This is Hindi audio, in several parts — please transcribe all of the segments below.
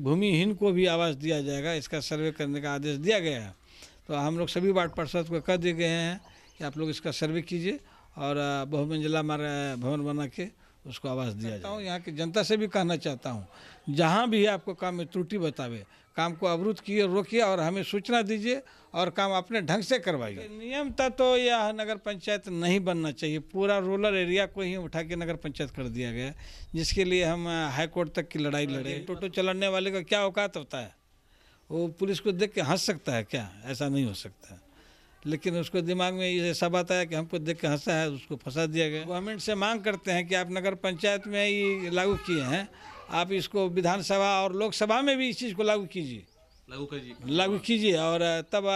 भूमिहीन को भी आवास दिया जाएगा, इसका सर्वे करने का आदेश दिया गया है। तो हम लोग सभी वार्ड पार्षद को कह दिए गए हैं कि आप लोग इसका सर्वे कीजिए और बहुमंजिला भवन बना के उसको आवास दिया जाता हूँ। यहाँ की जनता से भी कहना चाहता हूँ, जहाँ भी आपको काम में त्रुटि बतावे, काम को अवरुद्ध किए, रोकिए और हमें सूचना दीजिए और काम अपने ढंग से करवाइए। नियमतः तो यह नगर पंचायत नहीं बनना चाहिए, पूरा रूरल एरिया को ही उठा के नगर पंचायत कर दिया गया, जिसके लिए हम हाई कोर्ट तक की लड़ाई लड़े। टोटो चलाने वाले का क्या औकात होता है? वो पुलिस को देख के हंस सकता है क्या? ऐसा नहीं हो सकता। लेकिन उसको दिमाग में ये सब आता है कि हमको देख के हंसा है, उसको फंसा दिया गया। गवर्नमेंट से मांग करते हैं कि आप नगर पंचायत में ये लागू किए हैं, आप इसको विधानसभा और लोकसभा में भी इस चीज़ को लागू कीजिए और तब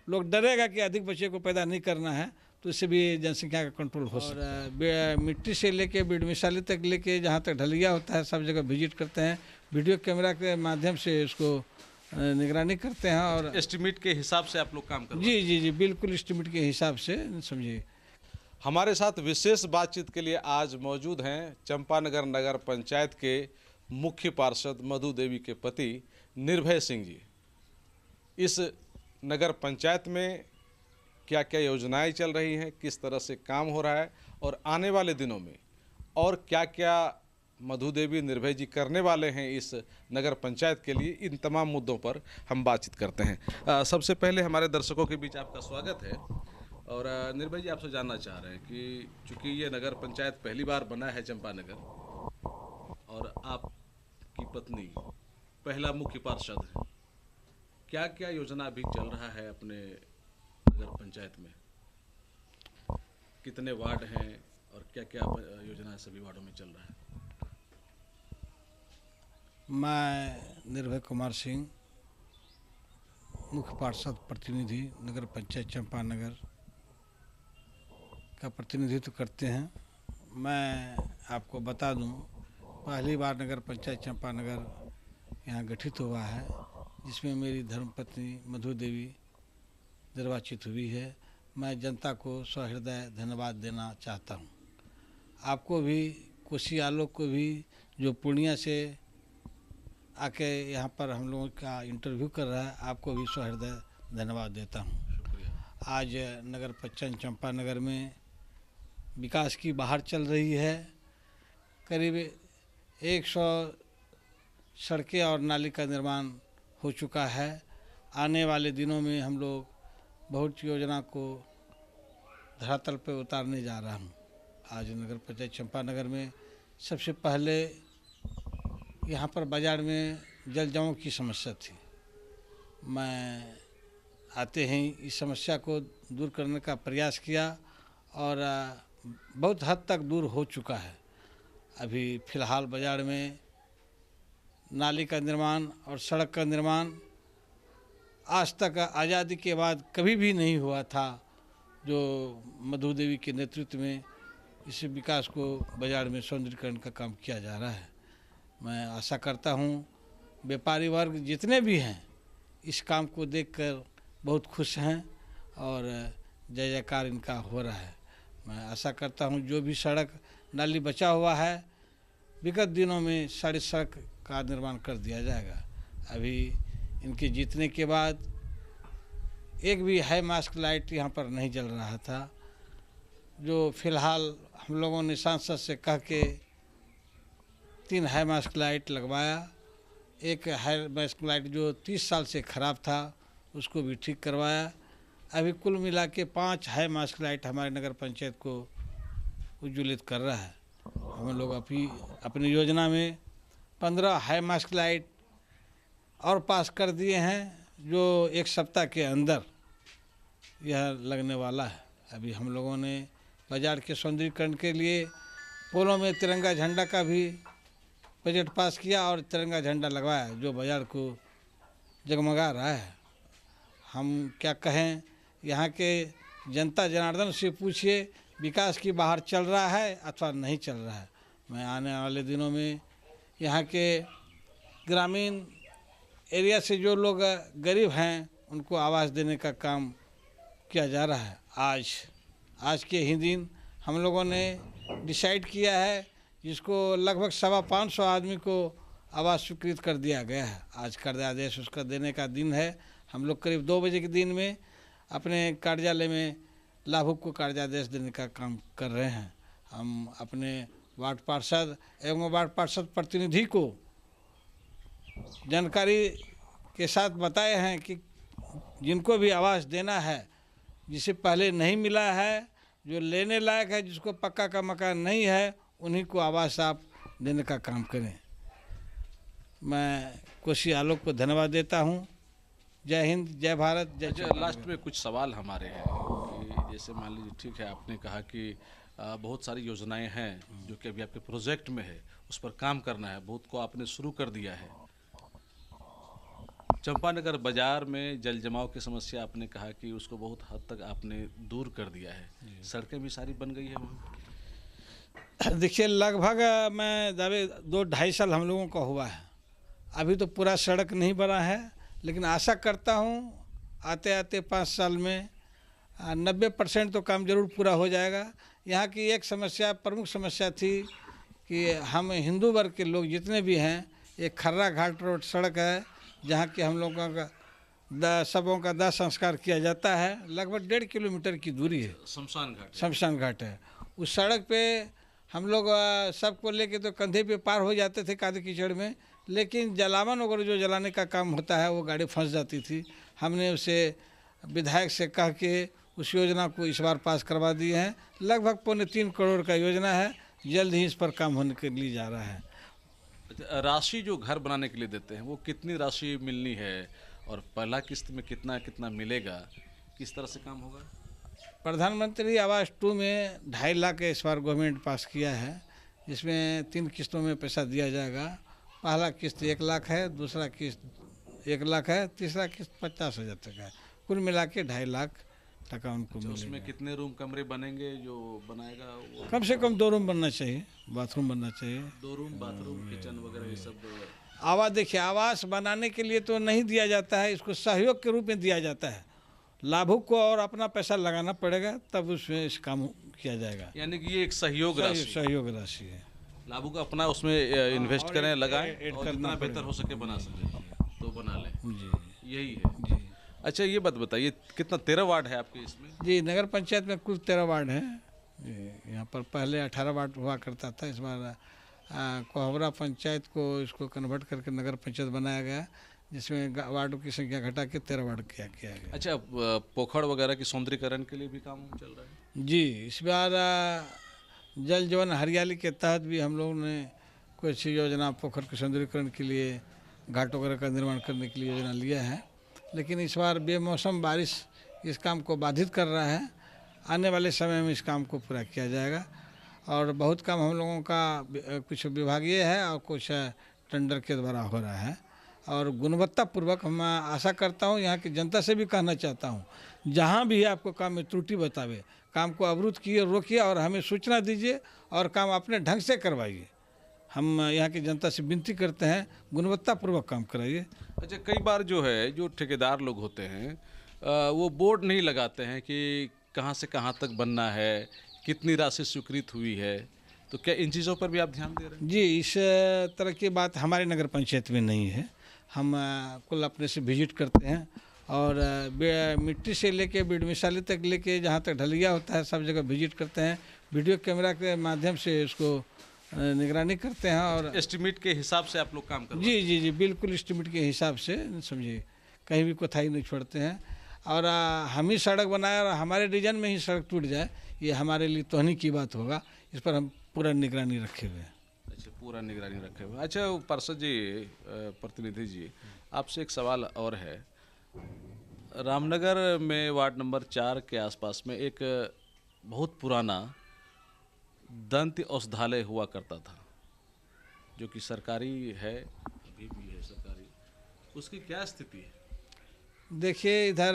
लोग डरेगा कि अधिक बच्चे को पैदा नहीं करना है, तो इससे भी जनसंख्या का कंट्रोल हो सकता है। और मिट्टी से लेके बिडमिसाली तक लेके जहाँ तक ढलैया होता है, सब जगह विजिट करते हैं, वीडियो कैमरा के माध्यम से उसको निगरानी करते हैं और एस्टिमेट के हिसाब से आप लोग काम कर जी जी जी बिल्कुल एस्टिमेट के हिसाब से समझिए। हमारे साथ विशेष बातचीत के लिए आज मौजूद हैं चंपानगर नगर पंचायत के मुख्य पार्षद मधु देवी के पति निर्भय सिंह जी। इस नगर पंचायत में क्या क्या योजनाएं चल रही हैं, किस तरह से काम हो रहा है और आने वाले दिनों में और क्या क्या मधु देवी निर्भय जी करने वाले हैं इस नगर पंचायत के लिए, इन तमाम मुद्दों पर हम बातचीत करते हैं। सबसे पहले हमारे दर्शकों के बीच आपका स्वागत है और निर्भय जी आपसे जानना चाह रहे हैं कि चूँकि ये नगर पंचायत पहली बार बना है चंपानगर और आपकी पत्नी पहला मुख्य पार्षद है, क्या क्या योजना अभी चल रहा है अपने नगर पंचायत में? कितने वार्ड हैं और क्या क्या योजना सभी वार्डों में चल रहा है? मैं निर्भय कुमार सिंह, मुख्य पार्षद प्रतिनिधि नगर पंचायत चंपानगर का प्रतिनिधित्व करते हैं। मैं आपको बता दूं, पहली बार नगर पंचायत चंपानगर यहाँ गठित हुआ है, जिसमें मेरी धर्मपत्नी मधु देवी निर्वाचित हुई है। मैं जनता को सहृदय धन्यवाद देना चाहता हूँ। आपको भी, कोसी आलोक को भी, जो पूर्णिया से आके यहाँ पर हम लोगों का इंटरव्यू कर रहा है, आपको भी सहृदय धन्यवाद देता हूँ। आज नगर पंचायत चंपानगर में विकास की बहार चल रही है। करीब 100 सड़कें और नाली का निर्माण हो चुका है। आने वाले दिनों में हम लोग बहुत योजना को धरातल पर उतारने जा रहा हूँ। आज नगर पंचायत चंपानगर में सबसे पहले यहाँ पर बाज़ार में जल जमाव की समस्या थी। मैं आते ही इस समस्या को दूर करने का प्रयास किया और बहुत हद तक दूर हो चुका है। अभी फ़िलहाल बाज़ार में नाली का निर्माण और सड़क का निर्माण आज तक आज़ादी के बाद कभी भी नहीं हुआ था। जो मधु देवी के नेतृत्व में इस विकास को बाज़ार में सौंदर्यीकरण का काम किया जा रहा है। मैं आशा करता हूँ व्यापारी वर्ग जितने भी हैं इस काम को देखकर बहुत खुश हैं और जय जयकार इनका हो रहा है। मैं आशा करता हूँ जो भी सड़क नाली बचा हुआ है, विगत दिनों में सारी सड़क का निर्माण कर दिया जाएगा। अभी इनके जीतने के बाद एक भी हाई मास्क लाइट यहाँ पर नहीं जल रहा था, जो फिलहाल हम लोगों ने सांसद से कह के 3 हाई मास्क लाइट लगवाया। एक हाई मास्क लाइट जो 30 साल से ख़राब था उसको भी ठीक करवाया। अभी कुल मिला के 5 हाई मास्क लाइट हमारे नगर पंचायत को उज्ज्वलित कर रहा है। हम लोग अपनी योजना में 15 हाई मास्क लाइट और पास कर दिए हैं, जो 1 सप्ताह के अंदर यह लगने वाला है। अभी हम लोगों ने बाज़ार के सौंदर्यीकरण के लिए पोलों में तिरंगा झंडा का भी बजट पास किया और तिरंगा झंडा लगवाया, जो बाज़ार को जगमगा रहा है। हम क्या कहें, यहाँ के जनता जनार्दन से पूछिए विकास की बहार चल रहा है अथवा नहीं चल रहा है। मैं आने वाले दिनों में यहाँ के ग्रामीण एरिया से जो लोग गरीब हैं उनको आवास देने का काम किया जा रहा है। आज के ही दिन हम लोगों ने डिसाइड किया है, जिसको लगभग 525 आदमी को आवास स्वीकृत कर दिया गया है। आज कार्यादेश उसका देने का दिन है। हम लोग करीब 2 बजे के दिन में अपने कार्यालय में लाभुक को कार्यादेश देने का काम कर रहे हैं। हम अपने वार्ड पार्षद एवं वार्ड पार्षद प्रतिनिधि को जानकारी के साथ बताए हैं कि जिनको भी आवास देना है, जिसे पहले नहीं मिला है, जो लेने लायक है, जिसको पक्का का मकान नहीं है, उन्हीं को आवास आप देने का काम करें। मैं कोसी आलोक को धन्यवाद देता हूँ। जय हिंद, जय भारत, जय। अच्छा, लास्ट में कुछ सवाल हमारे हैं कि जैसे मान लीजिए, ठीक है, आपने कहा कि बहुत सारी योजनाएं हैं जो कि अभी आपके प्रोजेक्ट में है, उस पर काम करना है, बहुत को आपने शुरू कर दिया है। चंपानगर बाजार में जल जमाव की समस्या आपने कहा कि उसको बहुत हद तक आपने दूर कर दिया है, सड़कें भी सारी बन गई है वहाँ। देखिए, लगभग मैं दावे 2-2.5 साल हम लोगों का हुआ है। अभी तो पूरा सड़क नहीं बना है, लेकिन आशा करता हूँ आते आते 5 साल में 90% तो काम जरूर पूरा हो जाएगा। यहाँ की एक समस्या, प्रमुख समस्या थी कि हम हिंदू वर्ग के लोग जितने भी हैं, एक खर्रा घाट रोड सड़क है जहाँ कि हम लोगों का सबों का दाह संस्कार किया जाता है। लगभग 1.5 किलोमीटर की दूरी है, शमशान घाट है। उस सड़क पे हम लोग सबको लेके तो कंधे पे पार हो जाते थे कादे कीचड़ में, लेकिन जलावन वगैरह जो जलाने का काम होता है वो गाड़ी फंस जाती थी। हमने उसे विधायक से कह के उस योजना को इस बार पास करवा दिए हैं। लगभग 3.25 करोड़ का योजना है, जल्द ही इस पर काम होने के लिए जा रहा है। राशि जो घर बनाने के लिए देते हैं वो कितनी राशि मिलनी है और पहला किस्त में कितना कितना मिलेगा, किस तरह से काम होगा? प्रधानमंत्री आवास 2 में 2.5 लाख इस बार गवर्नमेंट पास किया है, जिसमें 3 किस्तों में पैसा दिया जाएगा। पहला किस्त 1 लाख है, दूसरा किस्त 1 लाख है, तीसरा किस्त 50,000 तक है। कुल मिला के 2.5 लाख टका उनको मिलेगा। उसमें कितने रूम कमरे बनेंगे जो बनाएगा वो? कम से कम 2 रूम बनना चाहिए, बाथरूम बनना चाहिए। 2 रूम, बाथरूम, किचन वगैरह ये सब। आवास देखिए, आवास बनाने के लिए तो नहीं दिया जाता है, इसको सहयोग के रूप में दिया जाता है। लाभुक को और अपना पैसा लगाना पड़ेगा, तब उसमें इस काम किया जाएगा। यानी कि ये एक सहयोग राशि है। लाभुक अपना उसमें इन्वेस्ट करें, लगाएं और जितना बेहतर हो सके बना सके तो बना लें जी, यही है जी। अच्छा, ये बात बताइए, कितना 13 वार्ड है आपके इसमें? जी, नगर पंचायत में कुल 13 वार्ड हैं। यहाँ पर पहले 18 वार्ड हुआ करता था। इस बार कोहबरा पंचायत को इसको कन्वर्ट करके नगर पंचायत बनाया गया, जिसमें वार्डों की संख्या घटा के 13 वार्ड किया गया। अच्छा, पोखर वगैरह की सौंदर्यीकरण के लिए भी काम चल रहा है? जी, इस बार जल जीवन हरियाली के तहत भी हम लोगों ने कुछ योजना पोखर के सौंदर्यीकरण के लिए, घाट वगैरह का निर्माण करने के लिए योजना लिया है। लेकिन इस बार बेमौसम बारिश इस काम को बाधित कर रहा है। आने वाले समय में इस काम को पूरा किया जाएगा। और बहुत काम हम लोगों का कुछ विभागीय है और कुछ टेंडर के द्वारा हो रहा है। और गुणवत्तापूर्वक मैं आशा करता हूँ, यहाँ की जनता से भी कहना चाहता हूँ, जहाँ भी आपको काम में त्रुटि बतावे, काम को अवरुद्ध किए, रोकिए और हमें सूचना दीजिए और काम अपने ढंग से करवाइए। हम यहाँ की जनता से विनती करते हैं, गुणवत्तापूर्वक काम कराइए। अच्छा, कई बार जो है, जो ठेकेदार लोग होते हैं वो बोर्ड नहीं लगाते हैं कि कहाँ से कहाँ तक बनना है, कितनी राशि स्वीकृत हुई है, तो क्या इन चीज़ों पर भी आप ध्यान दे रहे हैं? जी, इस तरह की बात हमारे नगर पंचायत में नहीं है। हम कुल अपने से विजिट करते हैं और मिट्टी से लेके बीड मिसाली तक लेके जहाँ तक ढलिया होता है सब जगह विजिट करते हैं। वीडियो कैमरा के माध्यम से उसको निगरानी करते हैं और एस्टिमेट के हिसाब से आप लोग काम करते हैं? जी जी जी, बिल्कुल एस्टिमेट के हिसाब से, समझिए, कहीं भी कोताही नहीं छोड़ते हैं। और हम ही सड़क बनाए और हमारे डिजाइन में ही सड़क टूट जाए, ये हमारे लिए तोहनी की बात होगा। इस पर हम पूरा निगरानी रखे हुए हैं। अच्छा, पूरा निगरानी रखे हुए। अच्छा पार्षद जी, प्रतिनिधि जी, आपसे एक सवाल और है। रामनगर में वार्ड नंबर 4 के आसपास में एक बहुत पुराना दंत औषधालय हुआ करता था, जो कि सरकारी है, अभी भी है सरकारी। उसकी क्या स्थिति है? देखिए, इधर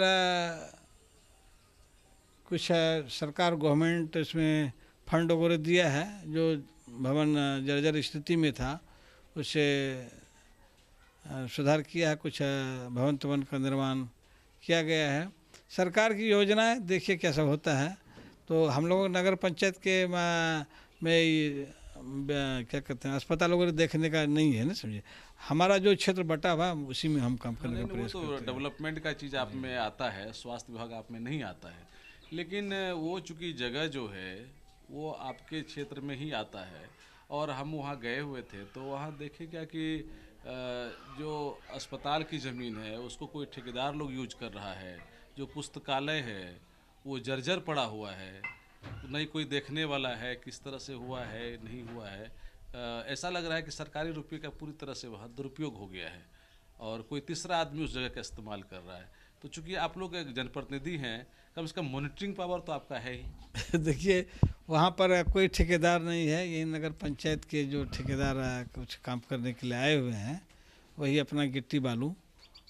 कुछ सरकार गवर्नमेंट इसमें फंड वगैरह दिया है, जो भवन जर्जर स्थिति में था उसे सुधार किया है, कुछ भवन तवन का निर्माण किया गया है। सरकार की योजना है, देखिए कैसा होता है। तो हम लोग नगर पंचायत के में क्या कहते हैं अस्पताल वगैरह देखने का नहीं है ना, समझे। हमारा जो क्षेत्र बटा हुआ उसी में हम काम करने का प्रयास वो करते तो हैं। डेवलपमेंट का चीज़ आप में आता है, स्वास्थ्य विभाग आप में नहीं आता है, लेकिन वो चूंकि जगह जो है वो आपके क्षेत्र में ही आता है, और हम वहाँ गए हुए थे तो वहाँ देखे क्या कि जो अस्पताल की ज़मीन है उसको कोई ठेकेदार लोग यूज कर रहा है, जो पुस्तकालय है वो जर्जर पड़ा हुआ है, नहीं कोई देखने वाला है किस तरह से हुआ है नहीं हुआ है। ऐसा लग रहा है कि सरकारी रुपये का पूरी तरह से वहाँ दुरुपयोग हो गया है और कोई तीसरा आदमी उस जगह का इस्तेमाल कर रहा है। तो चूंकि आप लोग एक जनप्रतिनिधि हैं, कम से कम मॉनिटरिंग पावर तो आपका है ही। देखिए वहाँ पर कोई ठेकेदार नहीं है, यही नगर पंचायत के जो ठेकेदार कुछ काम करने के लिए आए हुए हैं वही अपना गिट्टी बालू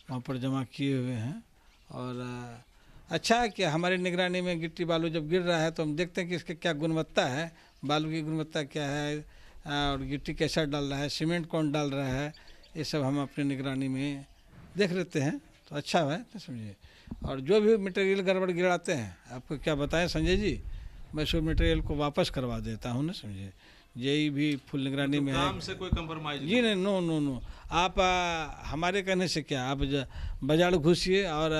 वहाँ पर जमा किए हुए हैं। और अच्छा है कि हमारी निगरानी में गिट्टी बालू जब गिर रहा है तो हम देखते हैं कि इसकी क्या गुणवत्ता है, बालू की गुणवत्ता क्या है और गिट्टी कैसा डाल रहा है, सीमेंट कौन डाल रहा है, ये सब हम अपनी निगरानी में देख लेते हैं। तो अच्छा है तो समझिए। और जो भी मटेरियल गड़बड़ गिराते हैं, आपको क्या बताएं संजय जी, मैं उस मटेरियल को वापस करवा देता हूँ ना, समझिए। यही भी फुल निगरानी में है। काम से कोई कंप्रोमाइज जी नहीं, नो नो नो। आप हमारे कहने से क्या, आप बाजार घुसिए और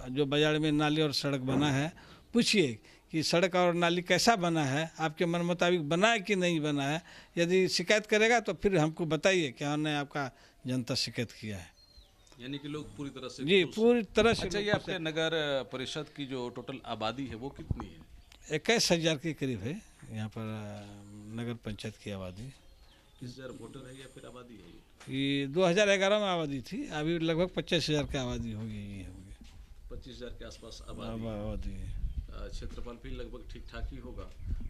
जो बाजार में नाली और सड़क बना है पूछिए कि सड़क और नाली कैसा बना है, आपके मन मुताबिक बना है कि नहीं बना है। यदि शिकायत करेगा तो फिर हमको बताइए कि हमने आपका जनता शिकायत किया है। यानी कि लोग पूरी तरह से जी पूरी तरह से। अच्छा, ये आपके नगर परिषद की जो टोटल आबादी है वो कितनी है? 21,000 के करीब है यहाँ पर नगर पंचायत की आबादी। 20,000 वोटर है या फिर आबादी है? ये 2011 में आबादी थी, अभी लगभग 25,000 की आबादी होगी। ये होगी 25,000 के आसपास आबादी। आबादी है। क्षेत्रफल भी लगभग ठीक ठाक ही होगा।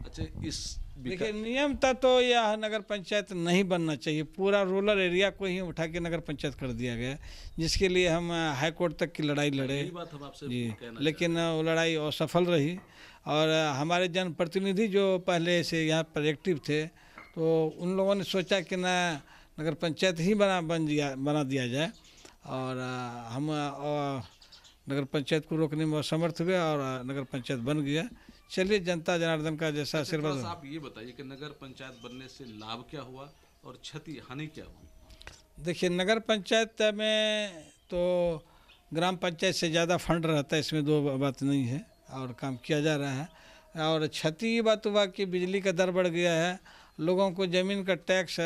अच्छा, इस देखिए नियमतः तो यह नगर पंचायत नहीं बनना चाहिए, पूरा रूरल एरिया को ही उठा के नगर पंचायत कर दिया गया, जिसके लिए हम हाई कोर्ट तक की लड़ाई लड़े। यही बात हम आपसे जी, कहना लेकिन वो लड़ाई असफल रही। और हमारे जनप्रतिनिधि जो पहले से यहाँ पर एक्टिव थे तो उन लोगों ने सोचा कि ना नगर पंचायत ही बना दिया जाए, और हम नगर पंचायत को रोकने में असमर्थ हुए और नगर पंचायत बन गया। चलिए, जनता जनार्दन का जैसा आशीर्वाद। आप ये बताइए कि नगर पंचायत बनने से लाभ क्या हुआ और क्षति हानि क्या हुई? देखिए नगर पंचायत में तो ग्राम पंचायत से ज़्यादा फंड रहता है, इसमें दो बात नहीं है, और काम किया जा रहा है। और क्षति ये बात हुआ कि बिजली का दर बढ़ गया है, लोगों को ज़मीन का टैक्स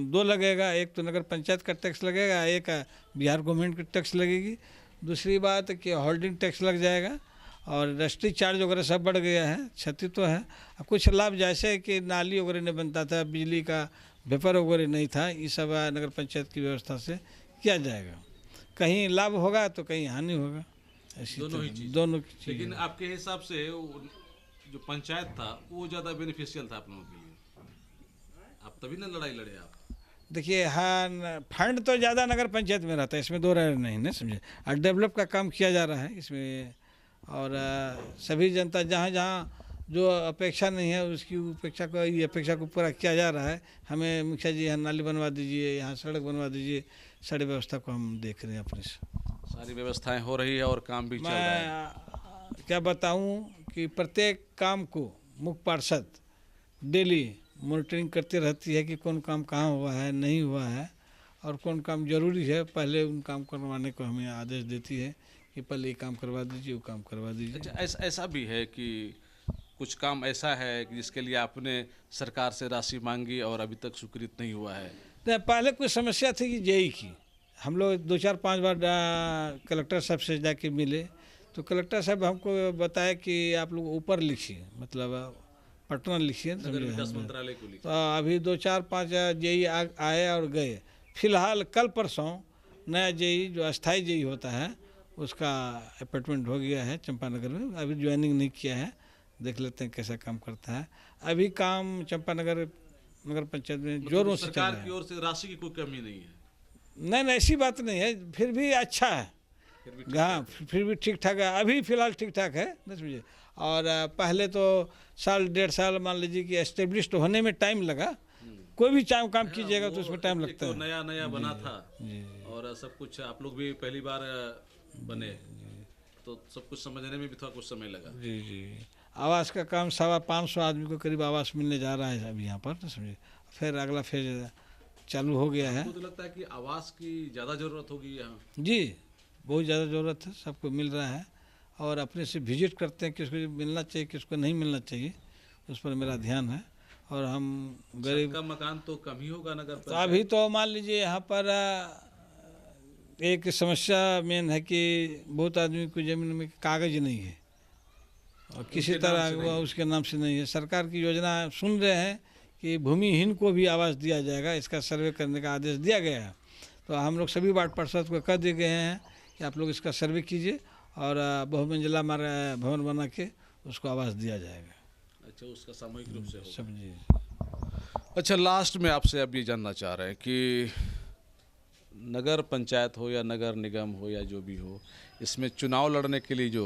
दो लगेगा, एक तो नगर पंचायत का टैक्स लगेगा, एक बिहार गवर्नमेंट की टैक्स लगेगी। दूसरी बात कि होल्डिंग टैक्स लग जाएगा और रजिस्ट्री चार्ज वगैरह सब बढ़ गया है। क्षति तो है। अब कुछ लाभ जैसे कि नाली वगैरह नहीं बनता था, बिजली का वेपर वगैरह नहीं था, ये सब नगर पंचायत की व्यवस्था से किया जाएगा। कहीं लाभ होगा तो कहीं हानि होगा, ऐसी दोनों की चीज़। लेकिन आपके हिसाब से जो पंचायत था वो ज़्यादा बेनिफिशियल था आप लोगों के लिए, आप तभी ना लड़ाई लड़े आप? देखिए हाँ, फंड तो ज़्यादा नगर पंचायत में रहता है, इसमें दो राय नहीं ना, समझे। और डेवलप का काम किया जा रहा है इसमें, और सभी जनता जहाँ जहाँ जो अपेक्षा नहीं है उसकी उपेक्षा को, ये अपेक्षा को पूरा किया जा रहा है। हमें मुखिया जी यहाँ नाली बनवा दीजिए, यहाँ सड़क बनवा दीजिए, सारी व्यवस्था को हम देख रहे हैं अपने से। सारी व्यवस्थाएं हो रही है और काम भी चल रहा है। मैं क्या बताऊं कि प्रत्येक काम को मुख्य पार्षद डेली मॉनिटरिंग करती रहती है कि कौन काम कहाँ हुआ है, नहीं हुआ है, और कौन काम जरूरी है, पहले उन काम करवाने को हमें आदेश देती है कि पहले ये काम करवा दीजिए, वो काम करवा दीजिए। अच्छा, ऐसा भी है कि कुछ काम ऐसा है कि जिसके लिए आपने सरकार से राशि मांगी और अभी तक स्वीकृत नहीं हुआ है? नहीं, पहले कुछ समस्या थी कि जेई की, हम लोग 2-4-5 बार कलेक्टर साहब से जाके मिले, तो कलेक्टर साहब हमको बताया कि आप लोग ऊपर लिखिए, मतलब पटना लिखिए, विकास मंत्रालय को लिखिए। तो अभी 2-4-5 जेई आए और गए। फिलहाल कल परसों नया जेई जो अस्थाई जेई होता है उसका अपॉइंटमेंट हो गया है चंपानगर में, अभी ज्वाइनिंग नहीं किया है, देख लेते हैं कैसा काम करता है। अभी काम चंपानगर नगर पंचायत में जोरों से चल रहा है। सरकार की ओर से राशि की कोई कमी नहीं है? नहीं, ऐसी बात नहीं है, फिर भी अच्छा है, हाँ फिर भी ठीक ठाक है, अभी फ़िलहाल ठीक ठाक है ना, समझिए। और पहले तो 1-1.5 साल मान लीजिए कि एस्टेब्लिश्ड होने में टाइम लगा, कोई भी काम कीजिएगा तो उसमें टाइम लगता है। नया नया बना था और सब कुछ, आप लोग भी पहली बार बने तो सब कुछ समझने में भी थोड़ा कुछ समय लगा। जी। आवास का काम 550 आदमी को करीब आवास मिलने जा रहा है अभी यहाँ पर, तो समझिए फिर अगला फेज चालू हो गया है। मुझे तो लगता है कि आवास की ज़्यादा ज़रूरत होगी यहाँ। जी बहुत ज़्यादा ज़रूरत है, सबको मिल रहा है और अपने से विजिट करते हैं किसको मिलना चाहिए किसको नहीं मिलना चाहिए, उस पर मेरा ध्यान है। और हम गरीब का मकान तो कम ही होगा नगर तो अभी तो मान लीजिए यहाँ पर एक समस्या मेन है कि बहुत आदमी को ज़मीन में कागज़ नहीं है और किसी तरह वह उसके नाम से नहीं है। सरकार की योजना सुन रहे हैं कि भूमिहीन को भी आवास दिया जाएगा, इसका सर्वे करने का आदेश दिया गया है। तो हम लोग सभी वार्ड पार्षद को कह दिए गए हैं कि आप लोग इसका सर्वे कीजिए और बहुमंजिला भवन बना के उसको आवास दिया जाएगा। अच्छा, उसका सामूहिक रूप से होगा। समझिए। अच्छा, लास्ट में आपसे अब ये जानना चाह रहे हैं कि नगर पंचायत हो या नगर निगम हो या जो भी हो, इसमें चुनाव लड़ने के लिए जो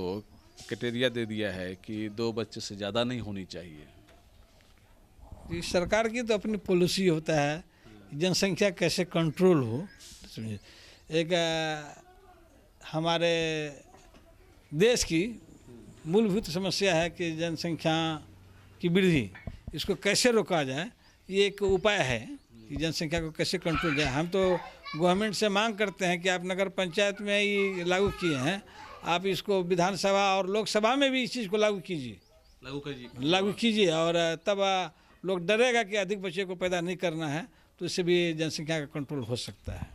क्राइटेरिया दे दिया है कि 2 बच्चे से ज़्यादा नहीं होनी चाहिए, ये सरकार की तो अपनी पॉलिसी होता है जनसंख्या कैसे कंट्रोल हो। समझिए एक हमारे देश की मूलभूत समस्या है कि जनसंख्या की वृद्धि, इसको कैसे रोका जाए, ये एक उपाय है कि जनसंख्या को कैसे कंट्रोल जाए। हम तो गवर्नमेंट से मांग करते हैं कि आप नगर पंचायत में ही लागू किए हैं, आप इसको विधानसभा और लोकसभा में भी इस चीज़ को लागू कीजिए और तब लोग डरेगा कि अधिक बच्चे को पैदा नहीं करना है, तो इससे भी जनसंख्या का कंट्रोल हो सकता है।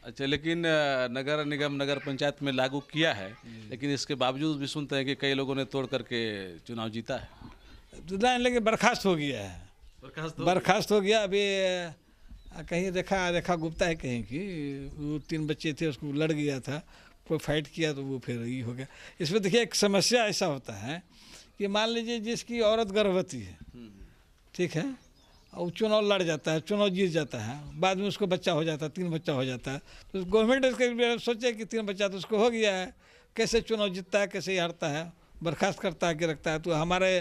अच्छा, लेकिन नगर निगम नगर पंचायत में लागू किया है, लेकिन इसके बावजूद भी सुनते हैं कि कई लोगों ने तोड़ करके चुनाव जीता है। लेकिन बर्खास्त हो गया है, बर्खास्त हो गया। अभी कहीं रेखा गुप्ता है कहीं की, वो 3 बच्चे थे, उसको लड़ गया था, कोई फाइट किया तो वो फिर ये हो गया। इसमें देखिए एक समस्या ऐसा होता है कि मान लीजिए जिसकी औरत गर्भवती है, ठीक है, और चुनाव लड़ जाता है, चुनाव जीत जाता है, बाद में उसको बच्चा हो जाता है, 3 बच्चा हो जाता है, तो गवर्नमेंट इसके सोचे कि 3 बच्चा तो उसको हो गया है, कैसे चुनाव जीतता है, कैसे हारता है, बर्खास्त करता है कि रखता है, तो हमारे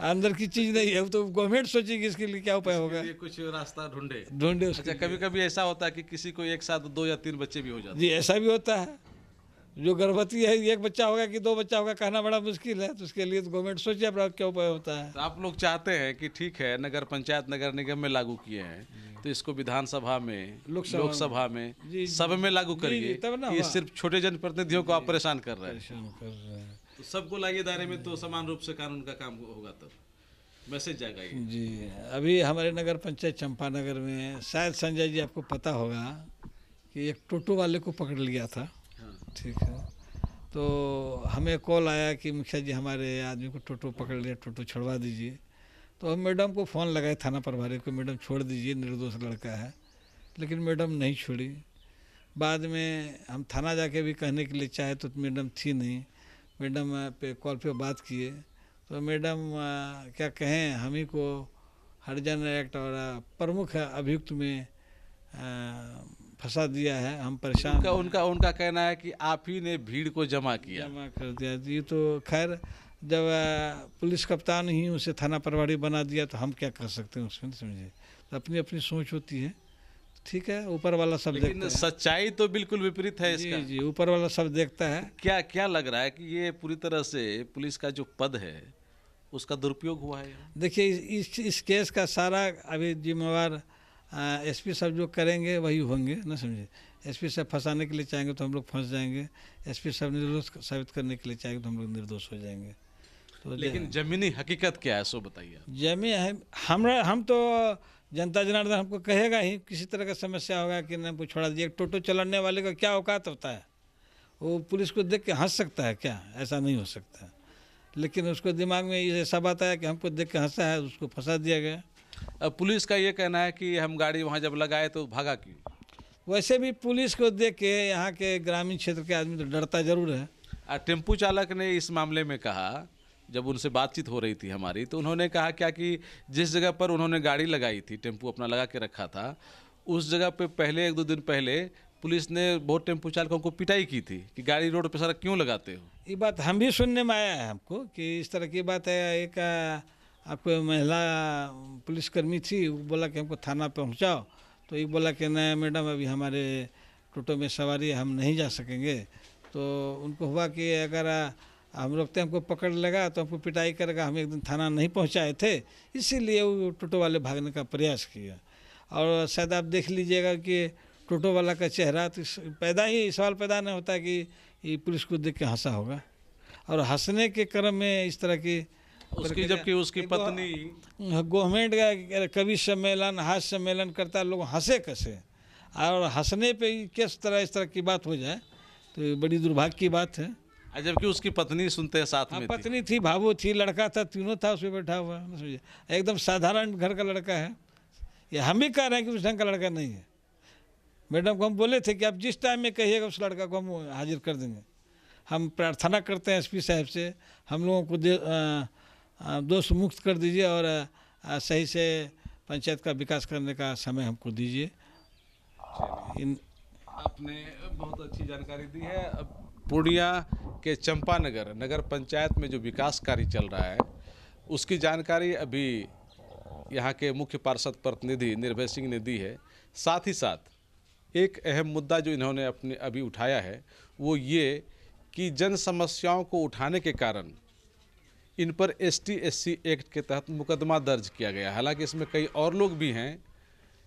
अंदर की चीज़ नहीं है, तो गवर्नमेंट सोचेगी इसके लिए क्या उपाय होगा, कुछ रास्ता ढूंढे। उसके। अच्छा, कभी कभी ऐसा होता है कि किसी को एक साथ 2 या 3 बच्चे भी हो जाते हैं। जी ऐसा भी होता है, जो गर्भवती है 1 बच्चा होगा कि 2 बच्चा होगा कहना बड़ा मुश्किल है, तो उसके लिए तो गवर्नमेंट सोचे अब क्या उपाय होता है। तो आप लोग चाहते हैं कि ठीक है, नगर पंचायत नगर निगम में लागू किए हैं, तो इसको विधानसभा में लोकसभा में सब में लागू करिए, कि सिर्फ छोटे जनप्रतिनिधियों को आप परेशान कर रहे हैं। तो सबको लाइए दायरे में, तो समान रूप से कानून का काम होगा, तब मैसेज जाएगा ये। जी अभी हमारे नगर पंचायत चंपानगर में शायद संजय जी आपको पता होगा कि एक टोटो वाले को पकड़ लिया था। ठीक है, तो हमें कॉल आया कि मुखिया जी हमारे आदमी को टोटो पकड़ लिया, टोटो छुड़वा दीजिए। तो हम मैडम को फ़ोन लगाए, थाना प्रभारी को, मैडम छोड़ दीजिए, निर्दोष लड़का है, लेकिन मैडम नहीं छोड़ी। बाद में हम थाना जाके भी कहने के लिए चाहे तो मैडम थी नहीं, मैडम पे कॉल पे बात किए तो मैडम क्या कहें, हम ही को हरिजन एक्ट और प्रमुख अभियुक्त में फंसा दिया है, हम परेशान। उनका कहना है कि आप ही ने भीड़ को जमा कर दिया। ये तो खैर जब पुलिस कप्तान ही उसे थाना प्रभारी बना दिया तो हम क्या कर सकते हैं उसमें, समझिए। तो अपनी अपनी सोच होती है, ठीक है, ऊपर वाला सब देखता है। सच्चाई तो बिल्कुल विपरीत है इसका। जी ऊपर वाला सब देखता है। क्या लग रहा है कि ये पूरी तरह से पुलिस का जो पद है उसका दुरुपयोग हुआ है? देखिए इस केस का सारा अभी जिम्मेवार एसपी साहब जो करेंगे वही होंगे, ना समझे। एसपी साहब फंसाने के लिए चाहेंगे तो हम लोग फंस जाएंगे, एसपी साहब निर्दोष साबित करने के लिए चाहेंगे तो हम लोग निर्दोष हो जाएंगे। तो लेकिन जमीनी हकीकत क्या है, सो बताइए। जमीन है हम तो जनता जनार्दन हमको कहेगा ही, किसी तरह का समस्या होगा कि न हमको छोड़ा दीजिए। टोटो चलाने वाले का क्या औकात होता है, वो पुलिस को देख के हंस सकता है क्या? ऐसा नहीं हो सकता। लेकिन उसको दिमाग में ये ऐसा बात आया कि हमको देख के हंसा है, उसको फंसा दिया गया। अब पुलिस का ये कहना है कि हम गाड़ी वहाँ जब लगाए तो भागा क्यों? वैसे भी पुलिस को देख के यहाँ के ग्रामीण क्षेत्र के आदमी तो डरता जरूर है। टेम्पू चालक ने इस मामले में कहा, जब उनसे बातचीत हो रही थी हमारी, तो उन्होंने कहा क्या कि जिस जगह पर उन्होंने गाड़ी लगाई थी, टेम्पू अपना लगा के रखा था, उस जगह पे पहले 1-2 दिन पहले पुलिस ने बहुत टेम्पू चालकों को पिटाई की थी कि गाड़ी रोड पे सड़क क्यों लगाते हो। ये बात हम भी सुनने में आया है हमको कि इस तरह की बात है। एक आपको महिला पुलिसकर्मी थी, वो बोला कि हमको थाना पहुंचाओ, तो ये बोला कि नहीं मैडम अभी हमारे टोटो में सवारी हम नहीं जा सकेंगे। तो उनको हुआ कि अगर हम लोग हमको पकड़ लेगा तो हमको पिटाई करेगा, हम एक दिन थाना नहीं पहुंचाए थे, इसीलिए वो टोटो वाले भागने का प्रयास किया। और शायद आप देख लीजिएगा कि टोटो वाला का चेहरा तो सवाल पैदा नहीं होता कि ये पुलिस को देख के हंसा होगा, और हंसने के क्रम में इस तरह की जबकि उसकी पत्नी गवर्नमेंट का कवि सम्मेलन, हास्य सम्मेलन करता है, लोग हंसे कैसे, और हंसने पे ही किस तरह इस तरह की बात हो जाए तो ये बड़ी दुर्भाग्य की बात है। जबकि उसकी पत्नी सुनते हैं साथ में थी। पत्नी थी, भावो थी, लड़का था, तीनों था उसमें बैठा हुआ, एकदम साधारण घर का लड़का है। ये हम भी कह रहे हैं कि उस ढंग का लड़का नहीं है। मैडम को हम बोले थे कि आप जिस टाइम में कहिएगा उस लड़का को हम हाजिर कर देंगे। हम प्रार्थना करते हैं एसपी साहब से, हम लोगों को दोष मुक्त कर दीजिए और सही से पंचायत का विकास करने का समय हमको दीजिए। आपने बहुत अच्छी जानकारी दी है। पूर्णिया के चंपानगर नगर पंचायत में जो विकास कार्य चल रहा है उसकी जानकारी अभी यहाँ के मुख्य पार्षद प्रतिनिधि निर्भय सिंह ने दी है। साथ ही साथ एक अहम मुद्दा जो इन्होंने अपने अभी उठाया है वो ये कि जन समस्याओं को उठाने के कारण इन पर ST/SC एक्ट के तहत मुकदमा दर्ज किया गया। हालांकि इसमें कई और लोग भी हैं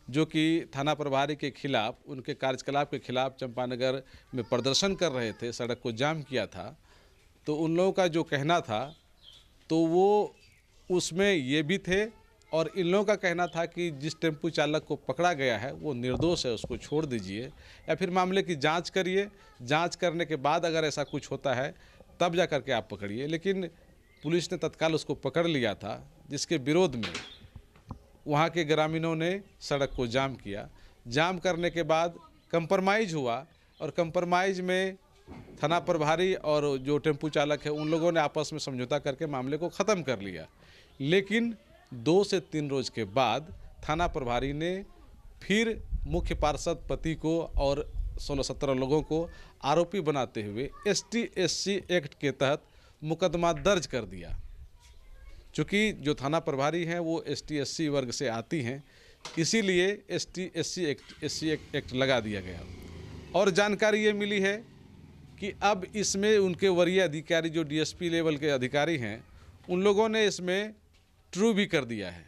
जो कि थाना प्रभारी के खिलाफ, उनके कार्यकलाप के खिलाफ चंपानगर में प्रदर्शन कर रहे थे, सड़क को जाम किया था। तो उन लोगों का जो कहना था तो वो उसमें ये भी थे, और इन लोगों का कहना था कि जिस टेम्पू चालक को पकड़ा गया है वो निर्दोष है, उसको छोड़ दीजिए या फिर मामले की जांच करिए, जांच करने के बाद अगर ऐसा कुछ होता है तब जा कर के आप पकड़िए। लेकिन पुलिस ने तत्काल उसको पकड़ लिया था, जिसके विरोध में वहाँ के ग्रामीणों ने सड़क को जाम किया। जाम करने के बाद कंप्रोमाइज़ हुआ, और कंप्रोमाइज़ में थाना प्रभारी और जो टेम्पू चालक है उन लोगों ने आपस में समझौता करके मामले को ख़त्म कर लिया। लेकिन 2 से 3 रोज़ के बाद थाना प्रभारी ने फिर मुख्य पार्षद पति को और 16-17 लोगों को आरोपी बनाते हुए ST/SC एक्ट के तहत मुकदमा दर्ज कर दिया। चूँकि जो थाना प्रभारी हैं वो ST/SC वर्ग से आती हैं, इसीलिए ST/SC एक्ट लगा दिया गया। और जानकारी ये मिली है कि अब इसमें उनके वरीय अधिकारी जो DSP लेवल के अधिकारी हैं उन लोगों ने इसमें ट्रू भी कर दिया है।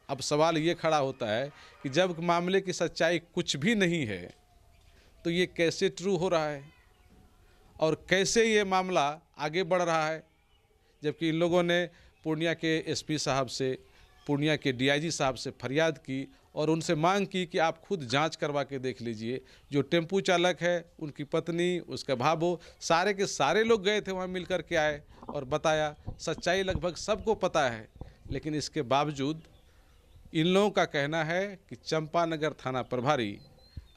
अब सवाल ये खड़ा होता है कि जब मामले की सच्चाई कुछ भी नहीं है तो ये कैसे ट्रू हो रहा है और कैसे ये मामला आगे बढ़ रहा है, जबकि इन लोगों ने पूर्णिया के SP साहब से, पूर्णिया के DIG साहब से फरियाद की और उनसे मांग की कि आप खुद जांच करवा के देख लीजिए। जो टेम्पू चालक है, उनकी पत्नी, उसका भाबो, सारे के सारे लोग गए थे वहाँ, मिल कर के आए और बताया। सच्चाई लगभग सबको पता है, लेकिन इसके बावजूद इन लोगों का कहना है कि चंपानगर थाना प्रभारी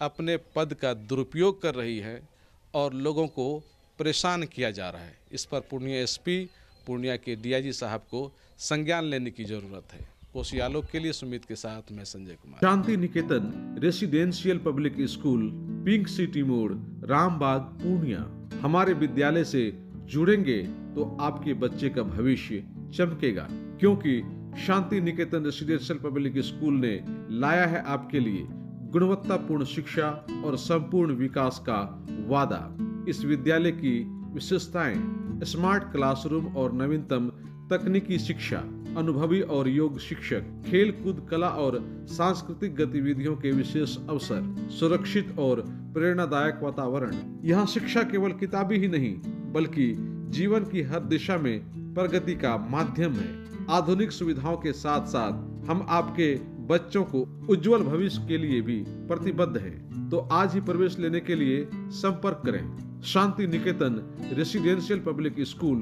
अपने पद का दुरुपयोग कर रही है और लोगों को परेशान किया जा रहा है। इस पर पूर्णिया SP, पूर्णिया के DIG साहब को संज्ञान लेने की जरूरत है। कोसी आलोक के लिए सुमित के साथ मैं Sanjay Kumar. Shanti Niketan residential public school, pink city मोड़, रामबाग, पूर्णिया। हमारे विद्यालय से जुड़ेंगे तो आपके बच्चे का भविष्य चमकेगा, क्योंकि शांति निकेतन रेसिडेंशियल पब्लिक स्कूल ने लाया है आपके लिए गुणवत्तापूर्ण शिक्षा और संपूर्ण विकास का वादा। इस विद्यालय की विशेषताएं: स्मार्ट क्लासरूम और नवीनतम तकनीकी शिक्षा, अनुभवी और योग्य शिक्षक, खेल कूद, कला और सांस्कृतिक गतिविधियों के विशेष अवसर, सुरक्षित और प्रेरणादायक वातावरण। यहाँ शिक्षा केवल किताबी ही नहीं बल्कि जीवन की हर दिशा में प्रगति का माध्यम है। आधुनिक सुविधाओं के साथ साथ हम आपके बच्चों को उज्जवल भविष्य के लिए भी प्रतिबद्ध हैं। तो आज ही प्रवेश लेने के लिए संपर्क करें। Shanti Niketan residential public school,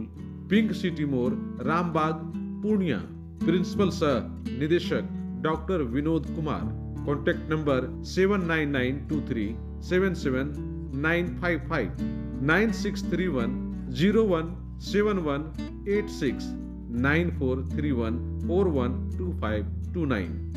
pink city मोड़, रामबाग, पूर्णिया। प्रिंसिपल सह निदेशक doctor Vinod Kumar. Contact number 79923 77955 9631 017186 9431 412529।